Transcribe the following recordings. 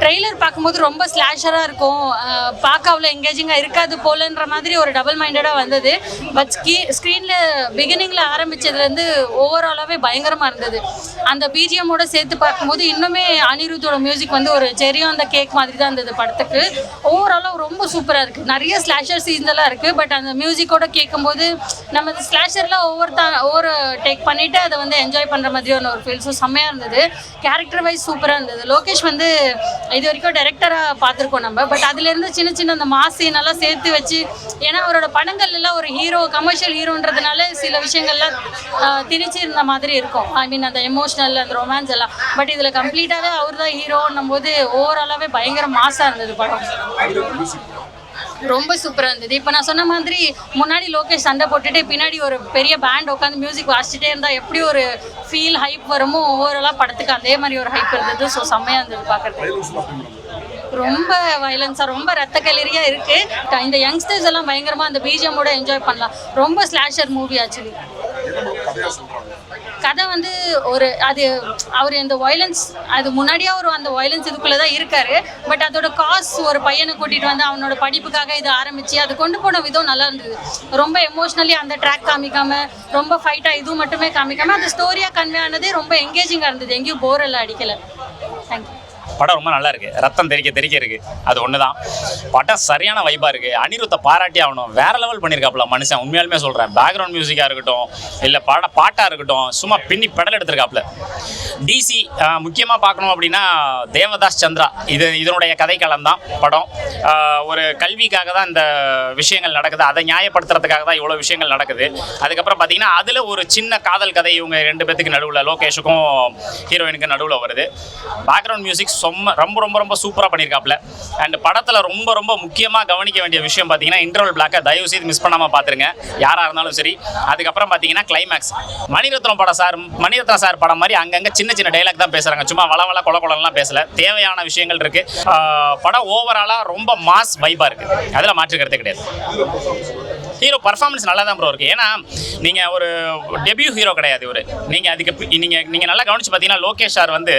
Trailer பார்க்கும்போது ரொம்ப ஸ்லாஷராக இருக்கும், பார்க்க அவ்வளோ எங்கேஜிங்காக இருக்காது போலன்ற மாதிரி ஒரு டபுள் மைண்டடாக வந்தது. பட் ஸ்க்ரீனில் பிகினிங்கில் ஆரம்பித்ததுலேருந்து ஓவராலாகவே பயங்கரமாக இருந்தது. அந்த பிஜிஎம்மோட சேர்த்து பார்க்கும்போது இன்னுமே அனிருத்தோட மியூசிக் வந்து ஒரு செரியும் அந்த கேக் மாதிரி தான் இருந்தது படத்துக்கு. ஓவராலாக ரொம்ப சூப்பராக இருக்குது. நிறைய ஸ்லாஷர் சீன்ஸ் எல்லாம் இருக்குது. பட் அந்த மியூசிக்கோட கேட்கும்போது நம்ம ஸ்லாஷர்லாம் ஓவர் டேக் பண்ணிவிட்டு அதை வந்து என்ஜாய் பண்ணுற மாதிரியான ஒரு ஃபீல். ஸோ செம்மையாக இருந்தது. கேரக்டர் வைஸ் சூப்பராக இருந்தது. லோகேஷ் வந்து இது வரைக்கும் டைரக்டராக பார்த்துருக்கோம் நம்ம. பட் அதுலேருந்து சின்ன சின்ன அந்த மாஸ் சீனெல்லாம் சேர்த்து வச்சு, ஏன்னா அவரோட படங்கள்லாம் ஒரு ஹீரோ கமர்ஷியல் ஹீரோன்றதுனால சில விஷயங்கள்லாம் திணிச்சு இருந்த மாதிரி இருக்கும். ஐ மீன் அந்த எமோஷ்னல் அந்த ரொமான்ஸ் எல்லாம். பட் இதில் கம்ப்ளீட்டாகவே அவர் தான் ஹீரோன்னும் போது ஓவராலாகவே பயங்கர மாஸாக இருந்தது படம். ரொம்ப சூப்பராக இருந்தது. இப்போ நான் சொன்ன மாதிரி முன்னாடி லோகேஷ் சண்டை போட்டுட்டு பின்னாடி ஒரு பெரிய பேண்ட் உட்காந்து மியூசிக் வாசிச்சுட்டே இருந்தால் எப்படி ஒரு ஃபீல் ஹைப் வருமோ ஓவராலாக படத்துக்கு அதே மாதிரி ஒரு ஹைப் இருந்தது. ஸோ செம்மையாக இருந்தது பார்க்குறதுக்கு. ரொம்ப வயலன்ஸாக ரொம்ப ரத்த கலரியாக இருக்குது. இந்த யங்ஸ்டர்ஸ் எல்லாம் பயங்கரமாக அந்த பிஜிஎம்மோட என்ஜாய் பண்ணலாம். ரொம்ப ஸ்லாஷர் மூவி ஆக்சுவலி. கதை வந்து அது அவர் இந்த வயலன்ஸ் அது முன்னாடியே அந்த வயலன்ஸ் இதுக்குள்ளே தான் இருக்கார். பட் அதோட காஸ் ஒரு பையனை கூட்டிகிட்டு வந்து அவனோட படிப்புக்காக இது ஆரம்பித்து அது கொண்டு போன விதம் நல்லா இருந்தது. ரொம்ப எமோஷ்னலி அந்த ட்ராக் காமிக்காமல் ரொம்ப ஃபைட்டாக இதுவும் மட்டுமே காமிக்காமல் அந்த ஸ்டோரியாக கன்வே ஆனதே ரொம்ப எங்கேஜிங்காக இருந்தது. எங்கேயும் போர் எல்லாம் அடிக்கலை. தேங்க்யூ. படம் ரொம்ப நல்லா இருக்குது. ரத்தம் தெறிக்க இருக்குது. அது ஒன்று தான். படம் சரியான வைப்பாக இருக்குது. அனிருத்தை பாராட்டி ஆகணும். வேறு லெவல் பண்ணியிருக்காப்புல மனுஷன். உண்மையாலுமே சொல்கிறேன். பேக்ரவுண்ட் மியூசிக்காக இருக்கட்டும் இல்லை பாட்டாக இருக்கட்டும் சும்மா பின்னி பெடல் எடுத்திருக்காப்புல. டிசி முக்கியமாக பார்க்கணும் அப்படின்னா தேவதாஸ் சந்திரா இதனுடைய கதைக்களம் தான் படம். ஒரு கல்விக்காக தான் இந்த விஷயங்கள் நடக்குது. அதை நியாயப்படுத்துறதுக்காக தான் இவ்வளோ விஷயங்கள் நடக்குது. அதுக்கப்புறம் பார்த்தீங்கன்னா அதில் ஒரு சின்ன காதல் கதை இவங்க 2 பேத்துக்கு நடுவில் லோகேஷுக்கும் ஹீரோயினுக்கு நடுவில் வருது. பேக்ரவுண்ட் மியூசிக் ரொம்ப ரொம்ப ரொம்ப சூப்பராக பண்ணியிருக்காப்புல. அண்ட் படத்தில் ரொம்ப ரொம்ப முக்கியமாக கவனிக்க வேண்டிய விஷயம் பார்த்தீங்கன்னா இன்டர்வல் பிளாக்கை தயவு செய்து மிஸ் பண்ணாமல் பார்த்துருங்க யாராக இருந்தாலும் சரி. அதுக்கப்புறம் பார்த்தீங்கன்னா கிளைமேக்ஸ் மணிரத்னம் சார் படம் மாதிரி அங்கங்கே சின்ன சின்ன டைலாக் தான் பேசுகிறாங்க. சும்மா வள கொலலாம் பேசல. தேவையான விஷயங்கள் இருக்குது. படம் ஓவராலாக ரொம்ப மாஸ் வைப்பாக இருக்குது. அதில் மாற்றுக்கிறதே கிடையாது. ஹீரோ பர்ஃபார்மன்ஸ் நல்லா தான் ப்ரோ இருக்குது. ஏன்னா நீங்கள் ஒரு டெபியூ ஹீரோ கிடையாது இவர். நீங்கள் நல்லா கவனிச்சு பார்த்தீங்கன்னா லோகேஷ் சார் வந்து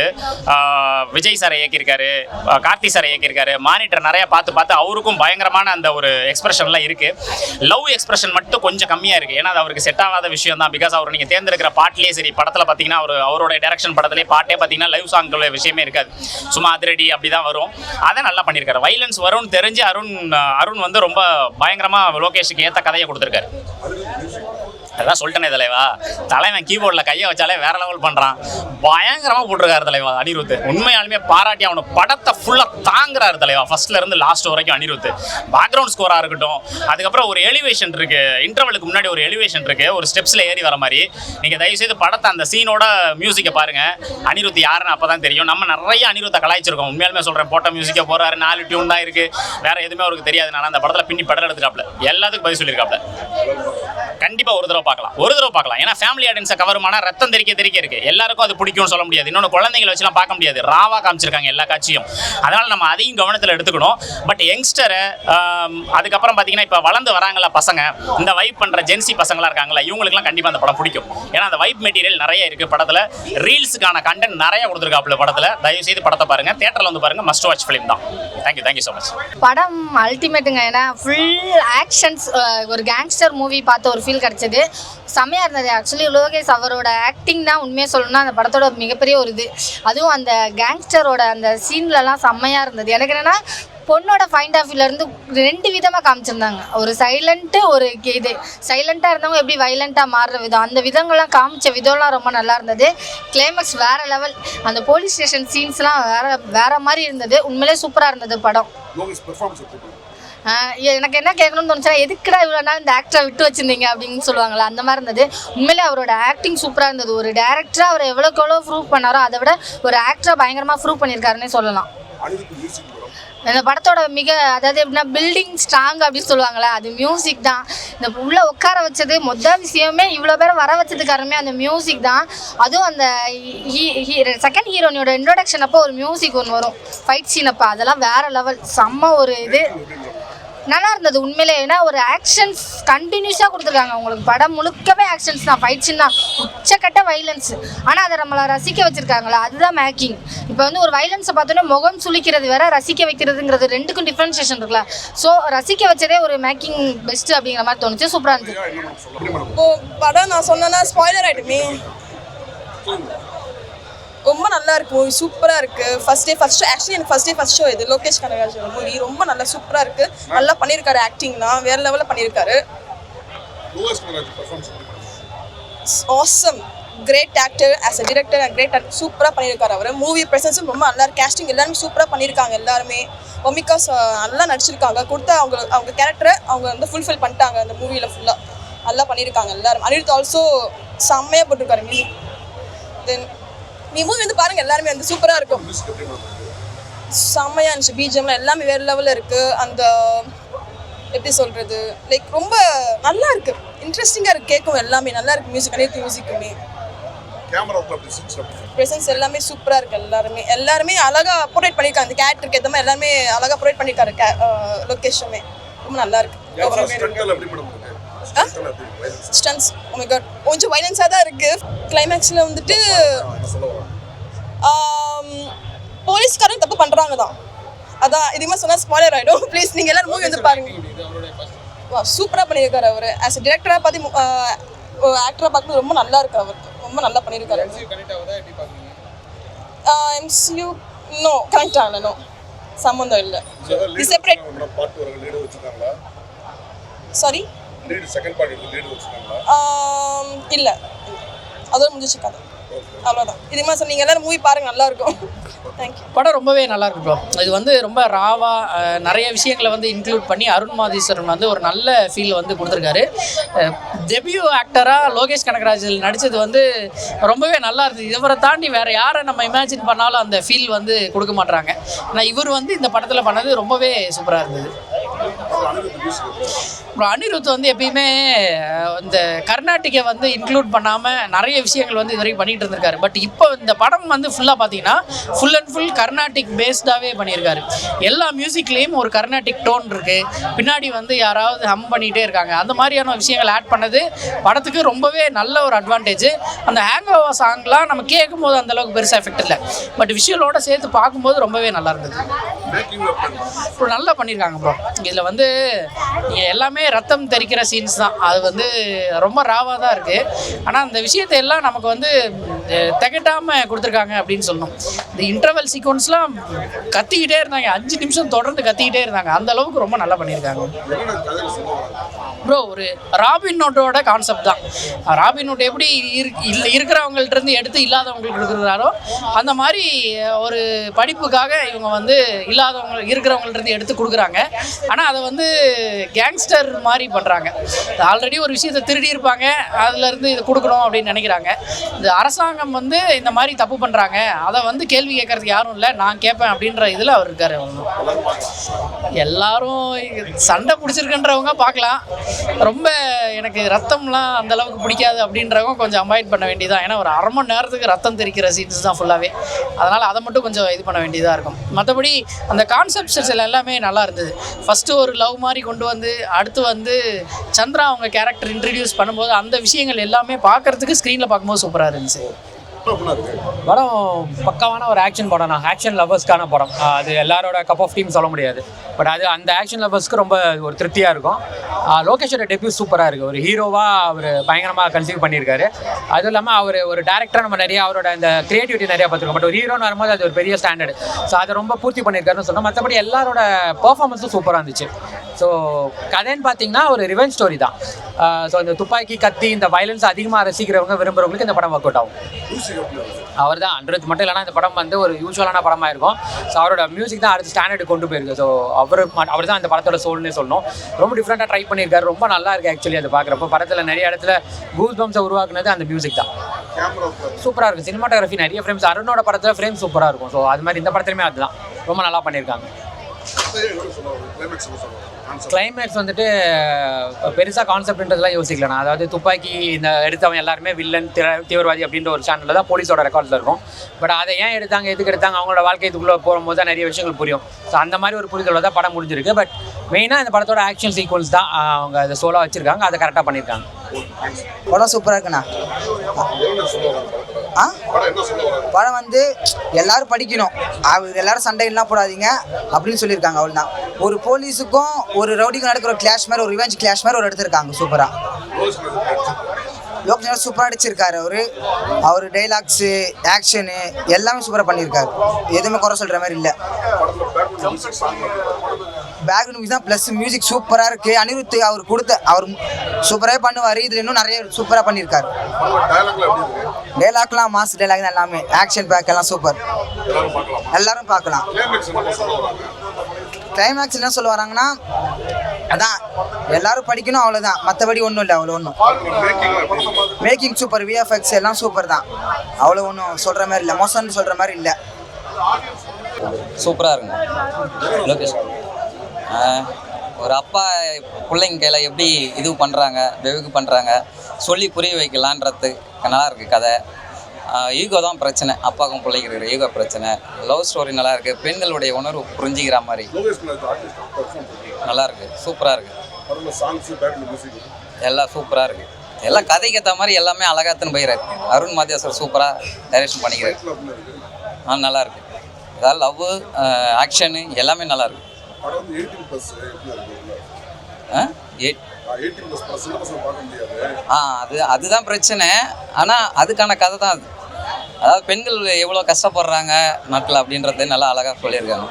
விஜய் சாரை இயக்கியிருக்காரு, கார்த்தி சாரை இயக்கியிருக்காரு. மானிட்டர் நிறையா பார்த்து அவருக்கும் பயங்கரமான அந்த ஒரு எக்ஸ்பிரஷன்லாம் இருக்குது. லவ் எக்ஸ்பிரஷன் மட்டும் கொஞ்சம் கம்மியாக இருக்குது. ஏன்னா அது அவருக்கு செட் ஆகாத விஷயம் தான். பிகாஸ் அவர் நீங்கள் தேர்ந்தெடுக்கிற பாட்டிலே சரி படத்தில் பார்த்தீங்கன்னா அவரோட டைரக்ஷன் படத்திலே பாட்டே பார்த்தீங்கன்னா லைவ் சாங்குள்ள விஷயமே இருக்காது. சும்மா அதிரடி அப்படி தான் வரும். அதை நல்லா பண்ணியிருக்காரு. வைலன்ஸ் வரும்னு தெரிஞ்சு அருண் வந்து ரொம்ப பயங்கரமாக லோகேஷுக்கு ஏற்ற கதையை கொடுத்துருக்காரு. அதான் சொல்லிட்டேனே தலைவா, தலைவன் கீபோர்டில் கையை வச்சாலே வேற லெவல் பண்ணுறான். பயங்கரமாக போட்டிருக்காரு தலைவா அனிருத். உண்மையாலுமே பாராட்டி அவனை படத்தை ஃபுல்லாக தாங்குறாரு தலைவா. ஃபர்ஸ்ட்லேருந்து லாஸ்ட் வரைக்கும் அனிருத். பேக்ரவுண்ட் ஸ்கோராக இருக்கட்டும். அதுக்கப்புறம் ஒரு எலிவேஷன் இருக்குது. இன்டர்வலுக்கு முன்னாடி ஒரு எலிவேஷன் இருக்குது. ஒரு ஸ்டெப்ஸில் ஏறி வர மாதிரி. நீங்கள் தயவுசெய்து படத்தை அந்த சீனோட மியூசிக்கை பாருங்கள். அனிருத் யாருன்னு அப்போ தான் தெரியும். நம்ம நிறைய அனிருத்தை கலாய்ச்சிருக்கோம். உண்மையாலுமே சொல்கிறேன். போட்ட மியூசிக்கை போகிறாரு. 4 டியூன் தான் இருக்குது. வேறு எதுவுமே அவருக்கு தெரியாது. நான் அந்த படத்தில் பின்னி படம் எடுத்துட்டாப்ல. எல்லாத்துக்கும் பதில் சொல்லியிருக்காப்ல. கண்டிப்பாக ஒரு தடவை பார்க்கலாம். ஏன்னா ஃபேமிலி ஆடியன்ஸை கவருமான ரத்தம் தெறிக்க இருக்கு. எல்லாருக்கும் அது பிடிக்கும்னு சொல்ல முடியாது. இன்னொன்று குழந்தைங்களை வச்சுலாம் பார்க்க முடியாது. ராவா காமிச்சிருக்காங்க எல்லா காட்சியும். அதனால் நம்ம அதையும் கவனத்தில் எடுத்துக்கணும். பட் யங்ஸ்டரை அதுக்கப்புறம் பார்த்தீங்கன்னா இப்போ வளர்ந்து வராங்களா பசங்க, இந்த வைப் பண்ணுற ஜென்சி பசங்களாக இருக்காங்களா, இவங்களுக்குலாம் கண்டிப்பாக அந்த படம் பிடிக்கும். ஏன்னா அந்த வைப் மெட்டீரியல் நிறைய இருக்குது படத்தில். ரீல்ஸுக்கான கண்டென்ட் நிறைய கொடுத்துருக்காப்புல படத்தில். தயவு செய்து படத்தை பாருங்கள். தியேட்டரில் வந்து பாருங்கள். மஸ்ட் வாட்ச் ஃபிலிம் தான். Thank you so much. படம் அல்டிமேட்டுங்க. ஏன்னா ஃபுல் ஆக்ஷன்ஸ், ஒரு கேங்ஸ்டர் மூவி பார்த்த ஒரு ஃபீல் கிடச்சிது. செம்மையாக இருந்தது. ஆக்சுவலி லோகேஷ் அவரோட ஆக்டிங் தான் உண்மையாக சொல்லணும்னா அந்த படத்தோட மிகப்பெரிய ஒரு இது. அதுவும் அந்த கேங்ஸ்டரோட அந்த சீன்லலாம் செம்மையாக இருந்தது. எனக்கு என்னென்னா பொண்ணோட பாயிண்ட் ஆஃப் வியூலேருந்து 2 விதமாக காமிச்சிருந்தாங்க. ஒரு சைலண்ட்டு, ஒரு இது சைலண்ட்டாக இருந்தவங்க எப்படி வைலண்ட்டாக மாறுற விதம், அந்த விதங்கள்லாம் காமிச்ச விதம்லாம் ரொம்ப நல்லா இருந்தது. கிளைமேக்ஸ் வேறு லெவல். அந்த போலீஸ் ஸ்டேஷன் சீன்ஸ்லாம் வேறு மாதிரி இருந்தது. உண்மையிலே சூப்பராக இருந்தது படம். எனக்கு என்ன கேட்கணும்னு தோணுச்சுன்னா, எதுக்குடா இவ்வளோ நாள் இந்த ஆக்டரை விட்டு வச்சுருந்தீங்க அப்படின்னு சொல்லுவாங்களா, அந்த மாதிரி இருந்தது. உண்மையிலே அவரோட ஆக்டிங் சூப்பராக இருந்தது. ஒரு டேரக்டராக அவர் எவ்வளோக்கு எவ்வளோ ப்ரூவ் பண்ணாரோ அதை விட ஒரு ஆக்டராக பயங்கரமாக ப்ரூவ் பண்ணியிருக்காருன்னே சொல்லலாம். இந்த படத்தோட அதாவது எப்படின்னா பில்டிங் ஸ்ட்ராங் அப்படின்னு சொல்லுவாங்களே, அது மியூசிக் தான். இந்த உள்ளே உட்கார வச்சது மொதல் விஷயமே, இவ்வளோ பேரை வர வச்சது காரணமே அந்த மியூசிக் தான். அதுவும் அந்த செகண்ட் ஹீரோனியோட இன்ட்ரோடக்ஷன் அப்போ ஒரு மியூசிக் ஒன்று வரும், ஃபைட் சீன் அப்போ, அதெல்லாம் வேறு லெவல். செம்ம ஒரு இது நல்லா இருந்தது உண்மையிலே. ஏன்னா ஒரு ஆக்ஷன்ஸ் கண்டினியூஸாக கொடுத்துருக்காங்க. உங்களுக்கு படம் முழுக்கவே ஆக்ஷன்ஸ் தான், ஃபைட் சீன் தான். உச்சக்கட்ட வைலன்ஸ், ஆனால் அதை நம்மளை ரசிக்க வச்சுருக்காங்களா, அதுதான் மேக்கிங். இப்போ வந்து ஒரு வைலன்ஸை பார்த்தோன்னா முகம் சுளிக்கிறது வேற, ரசிக்க வைக்கிறதுங்கிறது ரெண்டுக்கும் டிஃப்ரென்ஷியேஷன் இருக்குல்ல. ஸோ ரசிக்க வச்சதே ஒரு மேக்கிங் பெஸ்ட்டு அப்படிங்கிற மாதிரி தோணுச்சு. சூப்பராக இருந்துச்சு. இப்போ படம் நான் சொன்னேன்னா ஸ்பாய்லர் ஆகிடுமே. ரொம்ப நல்லா இருக்கு மூவி, சூப்பராக இருக்குது. ஆக்சுவலி எனக்கு ஃபர்ஸ்ட் ஷோ இது லோகேஷ் கனகராஜோட மூவி. ரொம்ப நல்லா சூப்பராக இருக்குது. நல்லா பண்ணியிருக்காரு, ஆக்டிங்லாம் வேறு லெவலில் பண்ணியிருக்காரு. Awesome, great actor, as a director great actor, சூப்பராக பண்ணியிருக்காரு அவர். மூவி ப்ரெசன்ஸும் ரொம்ப நல்லா இருக்கு. கேஸ்டிங் எல்லாருமே சூப்பராக பண்ணியிருக்காங்க. எல்லாருமே ஒமிகா நல்லா நடிச்சிருக்காங்க. கொடுத்த அவங்க கேரக்டரை அவங்க வந்து ஃபுல்ஃபில் பண்ணிட்டாங்க அந்த மூவியில். ஃபுல்லாக நல்லா பண்ணியிருக்காங்க எல்லாரும். அனிருத் ஆல்சோ செம்மையாக போட்டிருக்காரு மியூசிக். தென் நீ மூவி வந்து பாருங்கள், எல்லாருமே வந்து சூப்பராக இருக்கும். செம்மையாக இருந்துச்சு. பிஜிஎம்லாம் எல்லாமே வேறு லெவலில் இருக்குது. அந்த எப்படி சொல்கிறது, லைக் ரொம்ப நல்லா இருக்குது, இன்ட்ரெஸ்டிங்காக இருக்குது, கேட்கும் எல்லாமே நல்லா இருக்குது. மியூசிக் அனைத்து மியூசிக்குமே ப்ரெசன்ஸ் எல்லாமே சூப்பராக இருக்குது. எல்லாருமே அழகாக போர்ட்ரேட் பண்ணியிருக்காங்க. அந்த கேரக்டருக்கு ஏற்ற மாதிரி எல்லாமே அழகாக போர்ட்ரேட் பண்ணியிருக்காரு. லொக்கேஷனுமே ரொம்ப நல்லா இருக்குது. ஸ்டன்ஸ் கொஞ்சம் வைலன்ஸாக தான் இருக்குது. கிளைமேக்ஸில் வந்துட்டு போலீஸ்காரங்க தப்பு பண்ணுறாங்க தான். அதான் இதுமாதிரி சொன்னால் ஸ்பாய்லர் ஆகிடும். ப்ளீஸ் நீங்கள் எல்லோரும் மூவி வந்து பாருங்கள். சூப்பராக பண்ணியிருக்காரு அவர். ஆஸ் அ டிரெக்டராக பார்த்து ஆக்டராக பார்க்கும்போது ரொம்ப நல்லா இருக்கு. அவருக்கு ரொம்ப நல்லா பண்ணியிருக்காரு. MCU நோ கனெக்ட் ஆகலை, நோ சம்மந்தம் இல்லை. இது செப்பரேட். சாரி இல்லை, அதோட முடிஞ்சிச்சு கதை, அவ்வளோதான். இது மாதிரி சொன்னீங்க. எல்லாரும் மூவி பாருங்கள், நல்லாயிருக்கும். தேங்க்யூ. படம் ரொம்பவே நல்லா இருக்கு ப்ரோ. இது வந்து ரொம்ப ராவாக நிறைய விஷயங்களை வந்து இன்க்ளூட் பண்ணி அருண் மாதீஸ்வரன் வந்து ஒரு நல்ல ஃபீல் வந்து கொடுத்துருக்காரு. டெபியூ ஆக்டராக லோகேஷ் கனகராஜ் நடித்தது வந்து ரொம்பவே நல்லா இருந்தது. இவரை தாண்டி வேறு யாரை நம்ம இமேஜின் பண்ணாலும் அந்த ஃபீல் வந்து கொடுக்க மாட்றாங்க. ஆனால் இவர் வந்து இந்த படத்தில் பண்ணது ரொம்பவே சூப்பராக இருந்தது. அப்புறம் அனிருத் வந்து எப்பயுமே இந்த கர்நாட்டிக்கை வந்து இன்க்ளூட் பண்ணாமல் நிறைய விஷயங்கள் வந்து இது வரைக்கும் பண்ணிகிட்டு இருந்திருக்காரு. பட் இப்போ இந்த படம் வந்து ஃபுல்லாக பார்த்தீங்கன்னா ஃபுல் அண்ட் ஃபுல் கர்நாட்டிக் பேஸ்டாகவே பண்ணியிருக்காரு. எல்லா மியூசிக்லேயும் ஒரு கர்நாட்டிக் டோன் இருக்குது. பின்னாடி வந்து யாராவது ஹம் பண்ணிகிட்டே இருக்காங்க. அந்த மாதிரியான விஷயங்கள் ஆட் பண்ணது படத்துக்கு ரொம்பவே நல்ல ஒரு அட்வான்டேஜ். அந்த ஹேங் ஓவர் சாங்லாம் நம்ம கேட்கும் போது அந்தளவுக்கு பெருசாக எஃபெக்ட் இல்லை. பட் விஷுவலோட சேர்த்து பார்க்கும்போது ரொம்பவே நல்லா இருந்தது. இப்போ நல்லா பண்ணியிருக்காங்க ப்ரோ. இதில் வந்து எல்லாமே ரத்தம் தெரிக்கிற சீன்ஸ் தான். அது வந்து ரொம்ப ராவாக தான் இருக்குது. ஆனால் அந்த விஷயத்தை எல்லாம் நமக்கு வந்து திகட்டாமல் கொடுத்துருக்காங்க அப்படின்னு சொல்லணும். இந்த இன்டர்வல் சீக்வன்ஸ்லாம் கத்திக்கிட்டே இருந்தாங்க. 5 நிமிஷம் தொடர்ந்து கத்திக்கிட்டே இருந்தாங்க. அந்த அளவுக்கு ரொம்ப நல்லா பண்ணியிருக்காங்க ப்ரோ. ஒரு ராபின் நோட்டோட கான்செப்ட் தான். ராபின் நோட் எப்படி இருக்கிறவங்கள்ட்ட இருந்து எடுத்து இல்லாதவங்களுக்கு இருக்கிறாரோ அந்த மாதிரி ஒரு படிப்புக்காக இவங்க வந்து இருக்கிறவங்கள்ட்ட இருந்து எடுத்து கொடுக்குறாங்க. ஆனால் அதை வந்து கேங்ஸ்டர் மாதிரி பண்ணுறாங்க. ஆல்ரெடி ஒரு விஷயத்தை திருடி இருப்பாங்க, அதுலேருந்து இதை கொடுக்கணும் அப்படின்னு நினைக்கிறாங்க. இந்த அரசாங்கம் வந்து இந்த மாதிரி தப்பு பண்ணுறாங்க, அதை வந்து கேள்வி கேட்கறதுக்கு யாரும் இல்லை, நான் கேட்பேன் அப்படின்ற இதில் அவர் இருக்கார். எல்லாரும் சண்டை பிடிச்சிருக்குன்றவங்க பார்க்கலாம். ரொம்ப எனக்கு ரத்தம்லாம் அந்தளவுக்கு பிடிக்காது அப்படின்றவங்க கொஞ்சம் அவாய்ட் பண்ண வேண்டியதான். ஏன்னா ஒரு 1/2 மணி நேரத்துக்கு ரத்தம் தெரிக்கிற சீன்ஸ் தான் ஃபுல்லாகவே. அதனால் அதை மட்டும் கொஞ்சம் இது பண்ண வேண்டியதாக இருக்கும். மற்றபடி அந்த கான்செப்ட்ஸ் எல்லாமே நல்லா இருந்தது. ஃபஸ்ட்டு ஒரு லவ் மாதிரி கொண்டு வந்து அடுத்து வந்து சந்திரா அவங்க கேரக்டர் இன்ட்ரடியூஸ் பண்ணும்போது அந்த விஷயங்கள் எல்லாமே பார்க்குறதுக்கு ஸ்க்ரீனில் பார்க்கும்போது சூப்பராக இருந்துச்சு. படம் பக்காவான ஒரு ஆக்ஷன் படம் தான். ஆக்ஷன் லவர்ஸ்க்கான படம். அது எல்லாரோட கப் ஆஃப் டீம் சொல்ல முடியாது. பட் அது அந்த ஆக்ஷன் லவர்ஸ்க்கு ரொம்ப ஒரு திருப்தியாக இருக்கும். லோகேஷோட டெபியூ சூப்பராக இருக்குது. ஒரு ஹீரோவாக அவர் பயங்கரமாக கன்சீவ் பண்ணியிருக்காரு. அதுவும் இல்லாமல் அவர் ஒரு டேரக்டராக நம்ம நிறைய அவரோட அந்த க்ரியேட்டிவிட்டி நிறையா பார்த்துருக்கோம். பட் ஒரு ஹீரோன்னு வரும்போது அது ஒரு பெரிய ஸ்டாண்டர்டு. ஸோ அதை ரொம்ப பூர்த்தி பண்ணியிருக்காருன்னு சொன்னோம். மற்றபடி எல்லாரோட பர்ஃபார்மன்ஸும் சூப்பராக இருந்துச்சு. ஸோ கதைன்னு பார்த்தீங்கன்னா ஒரு ரிவெஞ்ச் ஸ்டோரி தான். ஸோ இந்த துப்பாக்கி கத்தி இந்த வயலன்ஸ் அதிகமாக ரசிக்கிறவங்க விரும்புகிறவங்களுக்கு இந்த படம் ஒர்க் அவுட் ஆகும். அவர் தான் அனிருத் மட்டும் இல்லைனா இந்த படம் வந்து ஒரு யூஸ்வலான படமாக இருக்கும். ஸோ அவரோட மியூசிக் தான் அடுத்த ஸ்டாண்டர்டு கொண்டு போயிருக்கு. ஸோ அவர் தான் அந்த படத்தோட சோல்னே சொல்லணும். ரொம்ப டிஃப்ரெண்ட்டாக ட்ரை பண்ணியிருக்காரு. ரொம்ப நல்லா இருக்குது ஆக்சுவலி அது பார்க்குறப்போ. படத்தில் நிறைய இடத்துல கூஸ் பம்ப்ஸை உருவாக்குனது அந்த மியூசிக் தான். சூப்பராக இருக்குது. சினிமாட்டோகிராஃபி நிறைய ஃப்ரேம்ஸ் அருணோட படத்தில் ஃப்ரேம் சூப்பராக இருக்கும். ஸோ அது மாதிரி இந்த படத்துலையுமே அதுதான் ரொம்ப நல்லா பண்ணியிருக்காங்க. கிளைமேக்ஸ் வந்துட்டு பெருசாக கான்செப்ட்ன்றதுலாம் யோசிக்கலாம். அதாவது துப்பாக்கி இந்த எடுத்தவங்க எல்லாருமே வில்லன் தீவிரவாதி அப்படின்ற ஒரு சேனலில் தான் போலீஸோட ரெக்கார்ட்ஸில் இருக்கும். பட் அதை ஏன் எடுத்தாங்க, எதுக்கு எடுத்தாங்க, அவங்களோட வாழ்க்கை இதுக்குள்ளே போகும்போது தான் நிறைய விஷயங்கள் புரியும். ஸோ அந்த மாதிரி ஒரு புரிதலோட தான் படம் முடிஞ்சிருக்கு. பட் மெயினாக இந்த படத்தோட ஆக்ஷன் சீக்வன்ஸ் தான் அவங்க அதை சோலா வச்சுருக்காங்க, அதை கரெக்டாக பண்ணியிருக்காங்க. படம் சூப்பராக இருக்குண்ணா. படம் வந்து எல்லாரும் படிக்கணும், அவர் எல்லாரும் சண்டைலாம் போடாதீங்க அப்படின்னு சொல்லியிருக்காங்க. அவ்வளோதான். ஒரு போலீஸுக்கும் ஒரு ரவுடிக்கும் நடக்கிற ஒரு கிளாஷ் மாதிரி, ஒரு ரிவெஞ்ச் கிளாஷ் மாதிரி ஒரு எடுத்திருக்காங்க சூப்பராக. லோகேஷ் சூப்பராக அடிச்சிருக்காரு. அவர் டைலாக்ஸு ஆக்ஷனு எல்லாமே சூப்பராக பண்ணியிருக்காரு. எதுவுமே குறை சொல்கிற மாதிரி இல்லை. பேக்ரவுண்ட் மியூசிக் தான் ப்ளஸ் மியூசிக் சூப்பராக இருக்குது. அனிருத் அவர் சூப்பராகவே பண்ணுவார். இதில் இன்னும் நிறைய சூப்பராக பண்ணியிருக்காரு. டைலாக்லாம் மாஸ் டைலாக் தான் எல்லாமே. ஆக்ஷன் பேக் எல்லாம் சூப்பர், எல்லாரும் பார்க்கலாம். கிளைமேக்ஸ் என்ன சொல்ல வராங்கன்னா அதான் எல்லாரும் படிக்கணும், அவ்வளோதான். மற்றபடி ஒன்றும் இல்லை. அவ்வளோ ஒன்றும் மேக்கிங் சூப்பர், விஎஃப்எக்ஸ் எல்லாம் சூப்பர் தான். அவ்வளோ ஒன்றும் சொல்கிற மாதிரி இல்லை, மோசம்னு சொல்கிற மாதிரி இல்லை. சூப்பராக இருக்குங்க. லோகேஷ் ஒரு அப்பா பிள்ளைங்க கையில் எப்படி இது பண்ணுறாங்க, வெவுக்கு பண்ணுறாங்க, சொல்லி புரிய வைக்கலான்றது நல்லா இருக்குது கதை. ஈகோ தான் பிரச்சனை, அப்பாவுக்கும் பிள்ளைக்கு இருக்கிற ஈகோ பிரச்சனை. லவ் ஸ்டோரி நல்லா இருக்குது, பெண்களுடைய உணர்வு புரிஞ்சிக்கிற மாதிரி நல்லா இருக்குது. சூப்பராக இருக்குது, எல்லாம் சூப்பராக இருக்குது. எல்லாம் கதைக்கு ஏற்ற மாதிரி எல்லாமே அழகாத்துன்னு போயிறாரு. அருண் மாத்தியா சார் சூப்பராக டைரக்ஷன் பண்ணிக்கிறாரு. நல்லா இருக்குது. அதாவது லவ் ஆக்ஷனு எல்லாமே நல்லா இருக்குது. அதுதான் பிரச்சனை. ஆனால் அதுக்கான கதை தான் அது. அதாவது பெண்கள் எவ்வளோ கஷ்டப்படுறாங்க நாட்டில் அப்படின்றது நல்லா அழகாக சொல்லியிருக்காங்க.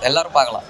எல்லோரும் பார்க்கலாம்.